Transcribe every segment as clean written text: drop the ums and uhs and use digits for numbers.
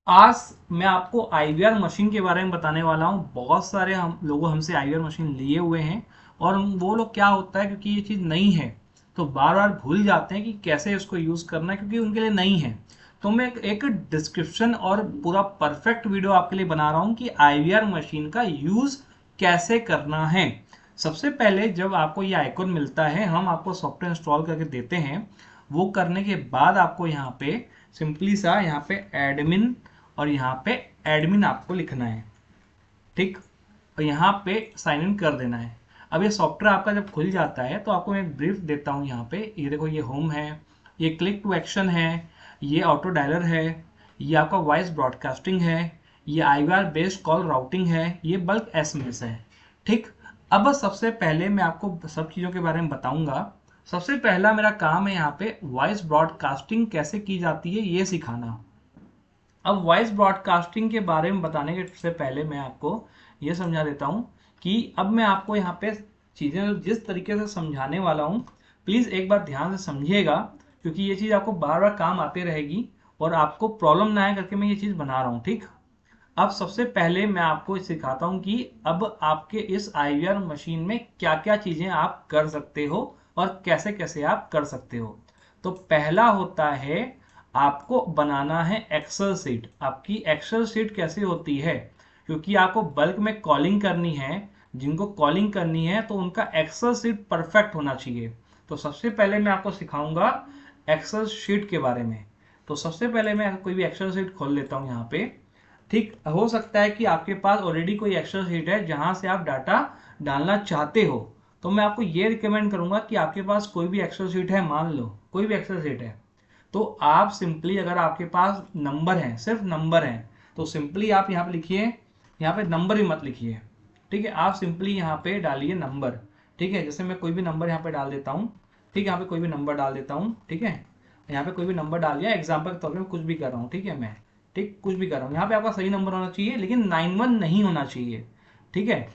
आज मैं आपको आईवीआर मशीन के बारे में बताने वाला हूँ। बहुत सारे हम लोगों हमसे आईवीआर मशीन लिए हुए हैं और वो लोग क्या होता है, क्योंकि ये चीज़ नई है तो बार बार भूल जाते हैं कि कैसे इसको यूज़ करना है, क्योंकि उनके लिए नई है। तो मैं एक डिस्क्रिप्शन और पूरा परफेक्ट वीडियो आपके लिए बना रहा हूँ कि आईवीआर मशीन का यूज़ कैसे करना है। सबसे पहले जब आपको ये आइकॉन मिलता है, हम आपको सॉफ्टवेयर इंस्टॉल करके देते हैं। वो करने के बाद आपको यहाँ पे सिंपली सा यहाँ पे एडमिन और यहाँ पे एडमिन आपको लिखना है, ठीक। और यहाँ पे साइन इन कर देना है। अब ये सॉफ्टवेयर आपका जब खुल जाता है तो आपको मैं एक ब्रीफ देता हूँ। यहाँ पे ये देखो, ये होम है, ये क्लिक टू एक्शन है, ये ऑटो डायलर है, ये आपका वॉइस ब्रॉडकास्टिंग है, ये आईवीआर बेस्ड कॉल राउटिंग है, ये बल्क एसएमएस है, ठीक। अब सबसे पहले मैं आपको सब चीज़ों के बारे में बताऊंगा। सबसे पहला मेरा काम है यहाँ पे वॉइस ब्रॉडकास्टिंग कैसे की जाती है ये सिखाना। अब वॉइस ब्रॉडकास्टिंग के बारे में बताने के से पहले मैं आपको ये समझा देता हूँ कि अब मैं आपको यहाँ पे चीज़ें जिस तरीके से समझाने वाला हूँ, प्लीज़ एक बार ध्यान से समझिएगा, क्योंकि ये चीज़ आपको बार बार काम आती रहेगी और आपको प्रॉब्लम ना आए करके मैं ये चीज़ बना रहा हूँ, ठीक। अब सबसे पहले मैं आपको सिखाता हूँ कि अब आपके इस आईवीआर मशीन में क्या क्या चीज़ें आप कर सकते हो और कैसे कैसे आप कर सकते हो। तो पहला होता है, आपको बनाना है एक्सेल शीट। आपकी एक्सेल शीट कैसे होती है, क्योंकि आपको बल्क में कॉलिंग करनी है, जिनको कॉलिंग करनी है तो उनका एक्सेल शीट परफेक्ट होना चाहिए। तो सबसे पहले मैं आपको सिखाऊंगा एक्सेल शीट के बारे में। तो सबसे पहले मैं कोई भी एक्सेल शीट खोल लेता हूँ यहाँ पे, ठीक। हो सकता है कि आपके पास ऑलरेडी कोई एक्सेल शीट है जहां से आप डाटा डालना चाहते हो, तो मैं आपको ये रिकमेंड करूंगा कि आपके पास कोई भी एक्सेल शीट है, मान लो कोई भी एक्सेल शीट है, तो आप सिंपली, अगर आपके पास नंबर है, सिर्फ नंबर है, तो सिंपली आप यहाँ पे लिखिए, यहाँ पे नंबर ही मत लिखिए, ठीक है। आप सिंपली यहाँ पे डालिए नंबर, ठीक है। जैसे मैं कोई भी नंबर यहाँ पे डाल देता हूँ, ठीक है। यहाँ पे कोई भी नंबर डाल देता हूँ, ठीक है। यहाँ पे कोई भी नंबर डाल दिया, एग्जाम्पल के तौर पे कुछ भी कर रहा हूँ, ठीक है मैं, ठीक, कुछ भी कर रहा हूँ। यहाँ पे आपका सही नंबर होना चाहिए, लेकिन 91 नहीं होना चाहिए, ठीक है।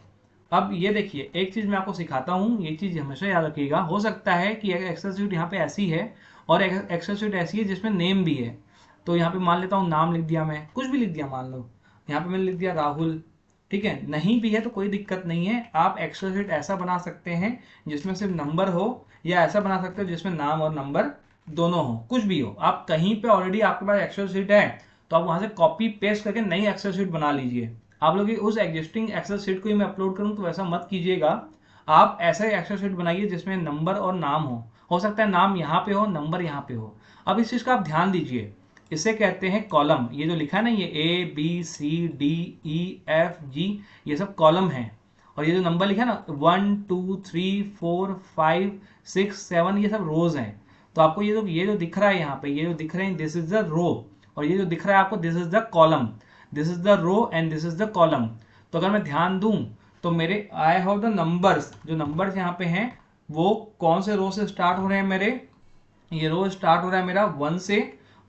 अब ये देखिए, एक चीज मैं आपको सिखाता हूँ, ये चीज हमेशा याद रखिएगा। हो सकता है कि एक्सेल शीट यहाँ पे ऐसी है और एक्सेल शीट ऐसी है जिसमें नेम भी है। तो यहाँ पे मान लेता हूँ, नाम लिख दिया, मैं कुछ भी लिख दिया, मान लो यहाँ पे मैंने लिख दिया राहुल, ठीक है। नहीं भी है तो कोई दिक्कत नहीं है, आप एक्सेल शीट ऐसा बना सकते हैं जिसमें सिर्फ नंबर हो, या ऐसा बना सकते हो जिसमें नाम और नंबर दोनों हो, कुछ भी हो। आप कहीं पे ऑलरेडी आपके पास एक्सेल शीट है तो आप वहां से कॉपी पेस्ट करके नई एक्सेल शीट बना लीजिए। आप लोग उस एग्जिस्टिंग एक्सेल शीट को ही मैं अपलोड करूँ तो वैसा मत कीजिएगा। आप ऐसे एक्सेल शीट बनाइए जिसमें नंबर और नाम हो सकता है नाम यहाँ पे हो, नंबर यहाँ पे हो। अब इस चीज का आप ध्यान दीजिए, इसे कहते हैं कॉलम। ये जो लिखा है ना, ये A B C D E F G, ये सब कॉलम है। और ये जो नंबर लिखा है ना, 1 2 3 4 5 6 7, ये सब रोज हैं। तो आपको ये जो दिख रहा है यहाँ पे, ये जो दिख रहे हैं, दिस इज द रो। और ये जो दिख रहा है आपको, this is the column. This is the row and this is the column. तो अगर मैं ध्यान दूं तो मेरे आई हैव द नंबर्स, जो नंबर्स यहाँ पे हैं वो कौन से रो से स्टार्ट हो रहे हैं मेरे, ये रो स्टार्ट हो रहा है मेरा 1 से,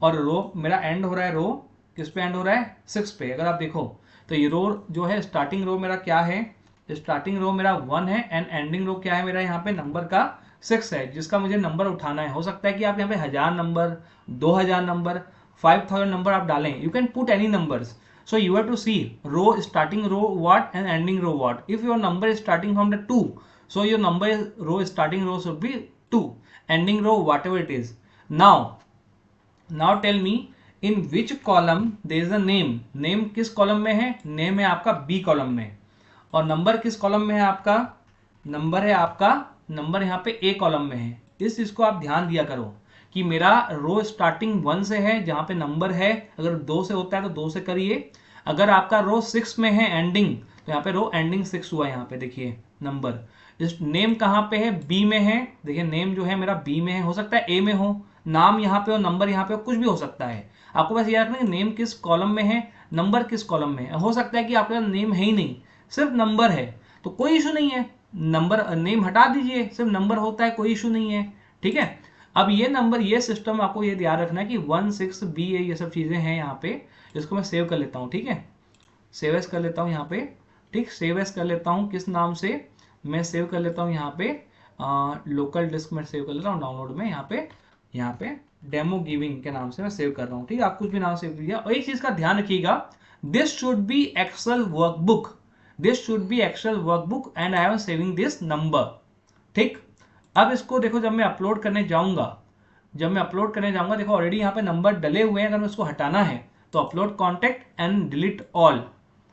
और रो मेरा एंड हो रहा है, रो किस पे एंड हो रहा है, 6 पे। अगर आप देखो तो ये रो जो है, स्टार्टिंग रो मेरा क्या है, स्टार्टिंग रो मेरा 1 है एंड एंडिंग रो क्या है मेरा, यहाँ पे नंबर का 6 है, जिसका मुझे नंबर उठाना है। हो सकता है कि आप यहाँ पे 1000 नंबर, 2000 नंबर, 5000 नंबर आप डालें, you can put any numbers. So you have to see row, starting row what and ending row what. If your number is starting from the 2, so your number is row, starting row should be 2, ending row whatever it is. Now tell me, in which column there is a name. Name किस column में है, name है आपका B column में। और number किस column में है आपका, नंबर है आपका, नंबर यहाँ पे ए कॉलम में है। इस चीज को आप ध्यान दिया करो कि मेरा रो स्टार्टिंग 1 से है जहां पे नंबर है, अगर 2 से होता है तो 2 से करिए। अगर आपका रो 6 में है एंडिंग, तो यहाँ पे रो एंडिंग 6 हुआ, यहाँ पे देखिए नंबर। इस नेम कहाँ पे है, बी में है, देखिए नेम जो है मेरा बी में है, हो सकता है ए में हो, नाम यहाँ पे हो, नंबर यहाँ पे हो, कुछ भी हो सकता है। आपको बस याद रखना कि नेम किस कॉलम में है, नंबर किस कॉलम में है। हो सकता है कि आपके पास नेम है ही नहीं, सिर्फ नंबर है, तो कोई इशू नहीं है, नंबर नेम हटा दीजिए, सिर्फ नंबर होता है, कोई इशू नहीं है, ठीक है। अब ये नंबर, ये सिस्टम आपको ये ध्यान रखना है कि 1 6 बी ए ये सब चीजें हैं यहाँ पे। इसको मैं सेव कर लेता हूँ, ठीक है, सेव एस कर लेता हूँ यहाँ पे, ठीक। सेव एस कर लेता हूँ किस नाम से, मैं सेव कर लेता हूँ यहाँ पे लोकल डिस्क में सेव कर लेता हूँ, डाउनलोड में, यहाँ पे डेमो गिविंग के नाम से मैं सेव कर रहा हूँ, ठीक है, आप कुछ भी नाम सेव कीजिए। और एक चीज का ध्यान रखिएगा, this should be Excel workbook, this should be Excel workbook and I am saving this number, ठीक। अब इसको देखो, जब मैं अपलोड करने जाऊंगा, देखो ऑलरेडी यहाँ पे नंबर डले हुए हैं। अगर मैं उसको हटाना है तो upload contact and delete all,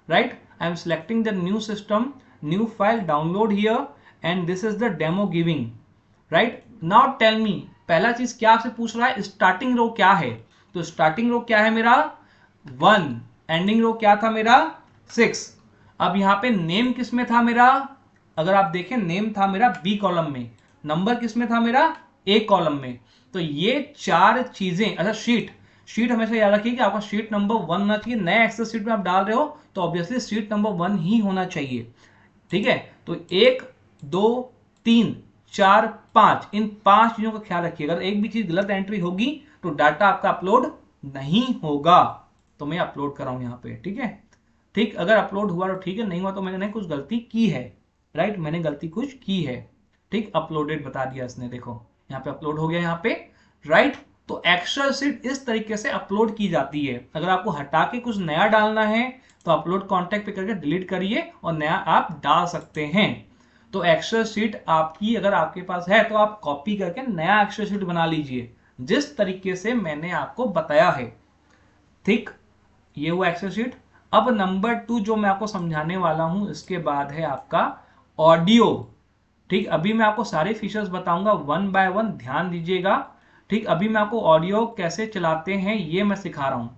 right. I am selecting the new system, new file download here and this is the demo giving, right. Now tell me, पहला चीज क्या आपसे पूछ रहा है, स्टार्टिंग रो क्या है। तो स्टार्टिंग रो क्या है मेरा 1, एंडिंग रो क्या था मेरा 6। अब यहाँ पे नेम किस में था मेरा, अगर आप देखें नेम था मेरा बी कॉलम में, नंबर किस में था मेरा ए कॉलम में। तो ये 4 चीजें, अच्छा शीट हमेशा याद रखिए कि आपका शीट नंबर 1 होना चाहिए। नए एक्सेल शीट में आप डाल रहे हो तो ऑब्वियसली शीट नंबर 1 ही होना चाहिए, ठीक है। तो 1 2 3 4 5, इन 5 चीजों का ख्याल रखिएगा। अगर एक भी चीज गलत एंट्री होगी तो डाटा आपका अपलोड नहीं होगा। तो मैं अपलोड कर रहा हूं यहाँ पे, ठीक है, ठीक। अगर अपलोड हुआ तो ठीक है, नहीं हुआ तो मैंने कुछ गलती की है, राइट, मैंने गलती कुछ की है, ठीक। अपलोडेड बता दिया इसने, देखो यहाँ पे अपलोड हो गया यहाँ पे, राइट। तो एक्सेल शीट इस तरीके से अपलोड की जाती है। अगर आपको हटा के कुछ नया डालना है तो अपलोड कॉन्टेक्ट पे करके डिलीट करिए और नया आप डाल सकते हैं। तो एक्सेल शीट आपकी अगर आपके पास है तो आप कॉपी करके नया एक्सेल शीट बना लीजिए जिस तरीके से मैंने आपको बताया है, ठीक। ये हुआ एक्सेल शीट। अब नंबर 2 जो मैं आपको समझाने वाला हूं इसके बाद है आपका ऑडियो, ठीक। अभी मैं आपको सारे फीचर्स बताऊंगा 1 बाय 1, ध्यान दीजिएगा, ठीक। अभी मैं आपको ऑडियो कैसे चलाते हैं ये मैं सिखा रहा हूं।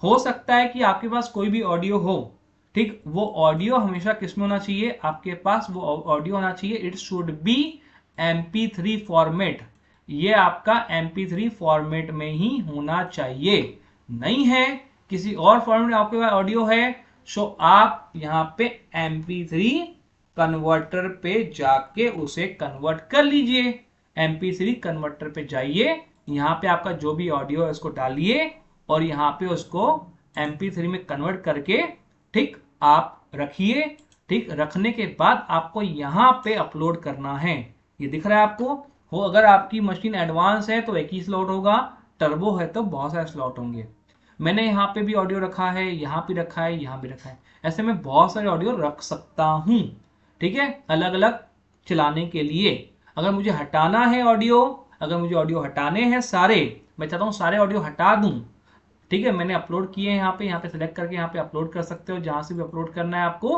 हो सकता है कि आपके पास कोई भी ऑडियो हो, ठीक, वो ऑडियो हमेशा किसमें होना चाहिए, आपके पास वो ऑडियो होना चाहिए, it should be MP3 format. ये आपका MP3 फॉर्मेट में ही होना चाहिए। नहीं है किसी और फॉर्मेट में आपके पास ऑडियो है, सो आप यहाँ पे MP3 कन्वर्टर पे जाके उसे कन्वर्ट कर लीजिए। MP3 कन्वर्टर पे जाइए, यहाँ पे आपका जो भी ऑडियो है उसको डालिए और यहाँ पे उसको MP3 में कन्वर्ट करके, ठीक, आप रखिए, ठीक। रखने के बाद आपको यहाँ पे अपलोड करना है। ये दिख रहा है आपको। हो अगर आपकी मशीन एडवांस है तो एक ही स्लॉट होगा, टर्बो है तो बहुत सारे स्लॉट होंगे। मैंने यहाँ पे भी ऑडियो रखा है, यहाँ भी रखा है, यहाँ भी रखा है, ऐसे में बहुत सारे ऑडियो रख सकता हूँ, ठीक है, अलग अलग चलाने के लिए। अगर मुझे हटाना है ऑडियो, अगर मुझे ऑडियो हटाने हैं सारे, मैं चाहता हूँ सारे ऑडियो हटा दूं, ठीक है, मैंने अपलोड किए हैं यहाँ पे सेलेक्ट करके यहाँ पे अपलोड कर सकते हो जहां से भी अपलोड करना है आपको,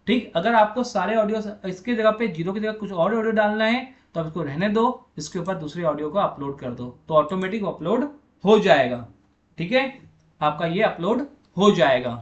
ठीक। अगर आपको सारे ऑडियो इसके जगह पे 0 की जगह कुछ और ऑडियो डालना है तो आप इसको रहने दो, इसके ऊपर दूसरे ऑडियो को अपलोड कर दो तो ऑटोमेटिक अपलोड हो जाएगा, ठीक है, आपका ये अपलोड हो जाएगा।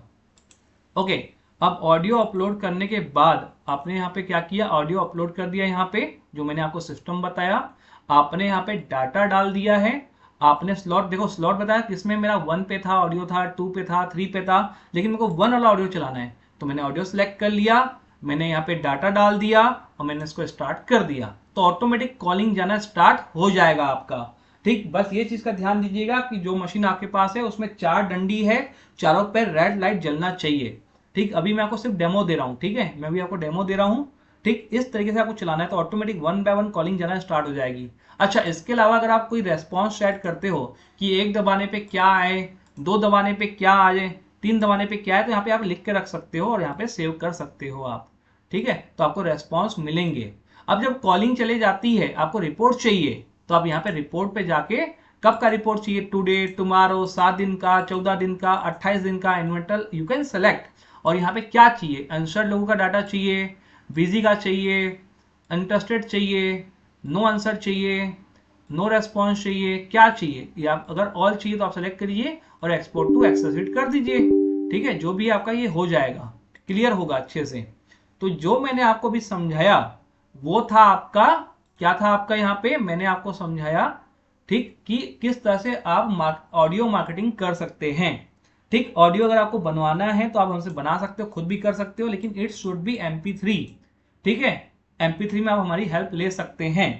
ओके, अब ऑडियो अपलोड करने के बाद आपने यहाँ पे क्या किया, ऑडियो अपलोड कर दिया यहाँ पे, जो मैंने आपको सिस्टम बताया, आपने यहाँ पे डाटा डाल दिया है, आपने स्लॉट, देखो स्लॉट बताया किसमें मेरा 1 पे था, ऑडियो था 2 पे था, 3 पे था, लेकिन मेरे को 1 वाला ऑडियो चलाना है तो मैंने ऑडियो सेलेक्ट कर लिया, मैंने यहाँ पे डाटा डाल दिया और मैंने इसको स्टार्ट कर दिया तो ऑटोमेटिक कॉलिंग जाना स्टार्ट हो जाएगा आपका, ठीक। बस ये चीज का ध्यान दीजिएगा कि जो मशीन आपके पास है उसमें 4 डंडी है, चारों पे रेड लाइट जलना चाहिए, ठीक। अभी मैं आपको सिर्फ डेमो दे रहा हूँ, ठीक है, मैं भी आपको डेमो दे रहा हूँ, ठीक। इस तरीके से आपको चलाना है तो ऑटोमेटिक 1 बाय 1 कॉलिंग जाना स्टार्ट हो जाएगी। अच्छा, इसके अलावा अगर आप कोई रेस्पॉन्स सेट करते हो कि 1 दबाने पे क्या आए, 2 दबाने पे क्या आ जाए, 3 दबाने पे क्या है, तो यहाँ पे आप लिख के रख सकते हो और यहाँ पे सेव कर सकते हो आप, ठीक है, तो आपको रेस्पॉन्स मिलेंगे। अब जब कॉलिंग चली जाती है, आपको रिपोर्ट चाहिए तो आप यहाँ पे रिपोर्ट पे जाके कब का रिपोर्ट चाहिए, टुडे, टुमारो, 7 दिन का, 14 दिन का, 28 दिन का, इन्वेंटल यू कैन सेलेक्ट। और यहाँ पे क्या चाहिए, अनसर्ड लोगों का डाटा चाहिए, बिजी का चाहिए, इंटरेस्टेड चाहिए, नो आंसर चाहिए, नो रेस्पॉन्स चाहिए, क्या चाहिए, या अगर ऑल चाहिए तो आप सेलेक्ट करिए और एक्सपोर्ट टू एक्सेल शीट कर दीजिए, ठीक है, जो भी आपका ये हो जाएगा, क्लियर होगा अच्छे से। तो जो मैंने आपको भी समझाया वो था आपका, क्या था आपका, यहाँ पे मैंने आपको समझाया, ठीक, कि किस तरह से आप ऑडियो मार्केटिंग कर सकते हैं, ठीक। ऑडियो अगर आपको बनवाना है तो आप हमसे बना सकते हो, खुद भी कर सकते हो, लेकिन इट शुड बी MP3, ठीक है, MP3 में आप हमारी हेल्प ले सकते हैं,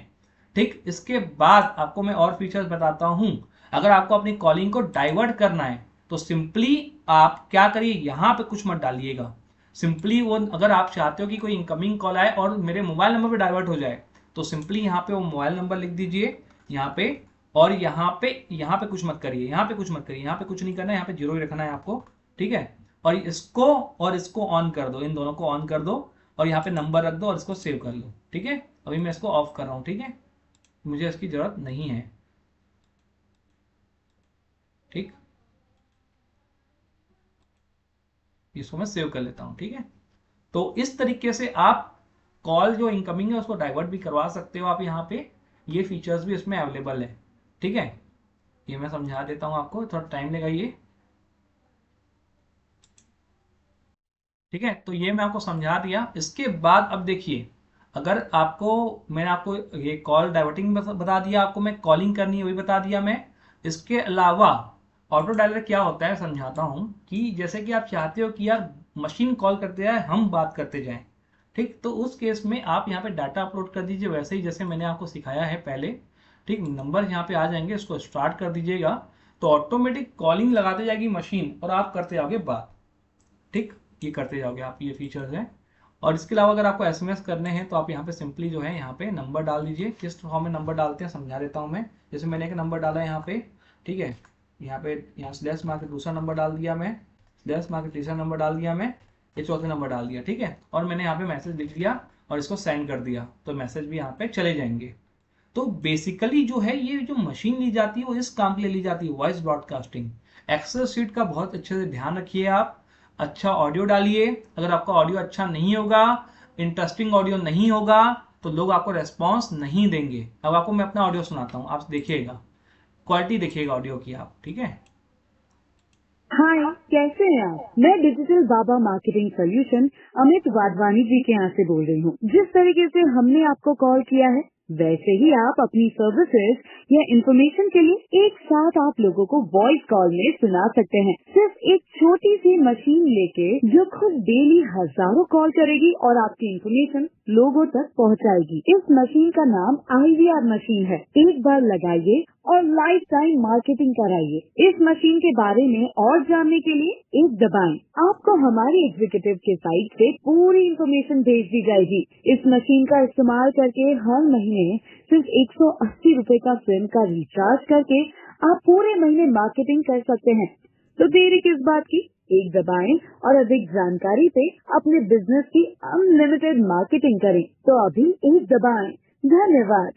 ठीक। इसके बाद आपको मैं और फीचर्स बताता हूं। अगर आपको अपनी कॉलिंग को डाइवर्ट करना है तो सिंपली आप क्या करिए, यहां पे कुछ मत डालिएगा, सिंपली वो, अगर आप चाहते हो कि कोई इनकमिंग कॉल आए और मेरे मोबाइल नंबर पे डाइवर्ट हो जाए तो सिंपली यहाँ पे वो मोबाइल नंबर लिख दीजिए यहाँ पे और यहाँ पे कुछ मत करिए, यहाँ पे कुछ मत करिए, यहाँ पे कुछ नहीं करना है, यहाँ पे 0 ही रखना है आपको, ठीक है। और इसको ऑन कर दो, इन दोनों को ऑन कर दो और यहाँ पे नंबर रख दो और इसको सेव कर लो, ठीक है। अभी मैं इसको ऑफ कर रहा हूँ, ठीक है, मुझे इसकी जरूरत नहीं है, ठीक। इसको मैं सेव कर लेता हूँ, ठीक है। तो इस तरीके से आप कॉल जो इनकमिंग है उसको डाइवर्ट भी करवा सकते हो आप यहाँ पे, ये फीचर्स भी इसमें अवेलेबल है, ठीक है। ये मैं समझा देता हूँ आपको, थोड़ा टाइम लेगा ये, ठीक है। तो ये मैं आपको समझा दिया। इसके बाद अब देखिए, अगर आपको, मैंने आपको ये कॉल डाइवर्टिंग बता दिया, आपको मैं कॉलिंग करनी है वही बता दिया मैं। इसके अलावा ऑटो डायलर क्या होता है समझाता हूँ, कि जैसे कि आप चाहते हो कि यार मशीन कॉल करते जाए, हम बात करते जाएं, ठीक। तो उस केस में आप यहाँ पे डाटा अपलोड कर दीजिए, वैसे ही जैसे मैंने आपको सिखाया है पहले, ठीक। नंबर यहाँ पे आ जाएंगे, इसको स्टार्ट कर दीजिएगा, तो ऑटोमेटिक कॉलिंग लगाते जाएगी मशीन और आप करते जाओगे बात, ठीक। ये करते जाओगे आप, ये फीचर्स हैं। और इसके अलावा अगर आपको एसएमएस करने हैं तो आप यहाँ पे सिंपली जो है यहाँ पे नंबर डाल दीजिए। किस फॉर्म में नंबर डालते हैं समझा देता हूँ मैं। जैसे मैंने एक नंबर डाला है यहाँ पे, ठीक है, यहाँ स्लैश मार के दूसरा नंबर डाल दिया मैं, स्लैश मार के तीसरा नंबर डाल दिया मैं, ये चौथा नंबर डाल दिया, ठीक है। और मैंने यहाँ पे मैसेज लिख दिया और इसको सेंड कर दिया, तो मैसेज भी यहाँ पे चले जाएंगे। तो बेसिकली जो है ये जो मशीन ली जाती है वो इस काम के लिए ली जाती है, वॉइस ब्रॉडकास्टिंग। एक्सेल शीट का बहुत अच्छे से ध्यान रखिए आप, अच्छा ऑडियो डालिए। अगर आपका ऑडियो अच्छा नहीं होगा, इंटरेस्टिंग ऑडियो नहीं होगा, तो लोग आपको रेस्पॉन्स नहीं देंगे। अब आपको मैं अपना ऑडियो सुनाता हूँ, आप देखिएगा, क्वालिटी देखिएगा ऑडियो की आप, ठीक है। हाय, कैसे हैं आप? मैं डिजिटल बाबा मार्केटिंग सोल्यूशन अमित वाधवानी जी के यहाँ से बोल रही हूँ। जिस तरीके से हमने आपको कॉल किया है, वैसे ही आप अपनी सर्विसेज या इंफॉर्मेशन के लिए एक साथ आप लोगों को वॉइस कॉल में सुना सकते हैं। सिर्फ एक छोटी सी मशीन लेके जो खुद डेली हजारों कॉल करेगी और आपकी इंफॉर्मेशन लोगों तक पहुंचाएगी। इस मशीन का नाम IVR मशीन है। एक बार लगाइए और लाइफ टाइम मार्केटिंग कराइए। इस मशीन के बारे में और जानने के लिए एक दबाएं। आपको हमारे एग्जीक्यूटिव के साइट से पूरी इंफॉर्मेशन भेज दी जाएगी। इस मशीन का इस्तेमाल करके हर महीने सिर्फ 180 रुपए का फिल्म का रिचार्ज करके आप पूरे महीने मार्केटिंग कर सकते हैं। तो देरी किस बात की? एक दबाएं और अधिक जानकारी पे अपने बिजनेस की अनलिमिटेड मार्केटिंग करें। तो अभी एक दबाएं। धन्यवाद।